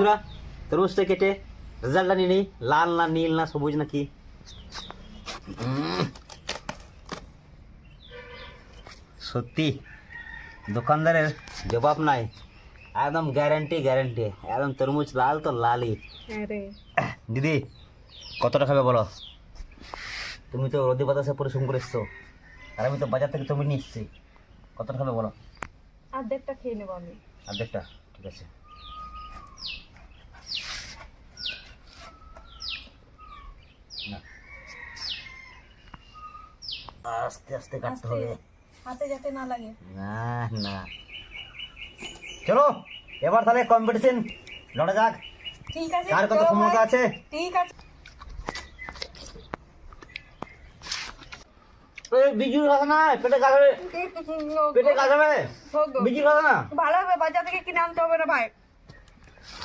বন্ধুরা তরমুজটা কেটে রেজাল্টটা নিয়ে নিই, লাল না নীল না সবুজ না কি। সত্যি দোকানদারের জবাব নাই, একদম গ্যারান্টি গ্যারান্টি, একদম তরমুজ লাল তো লালই। দিদি কতটা খাবে বলো? তুমি তো রোদে বাতাসে পরিশ্রম করে এসছো, আর আমি তো বাজার থেকে তরমুজ নিয়ে এসছি। কতটা খাবে বলো? অর্ধেকটা খেয়ে নেবো আমি। অর্ধেকটা? ঠিক আছে। না, আস্তে আস্তে কাটতে হবে, হাতে যাতে না লাগে। না না। চলো এবার তাহলে কম্পিটিশন লড়া যাক, ঠিক আছে, কার কত ক্ষমতা আছে। ঠিক আছে। বিজুর খাবে না, পেটে কাজ হবে, পেটে কাজ হবে, বিজুর খাবে না। ভালো হবে, বাজার থেকে কিনে আনতে হবে না ভাই।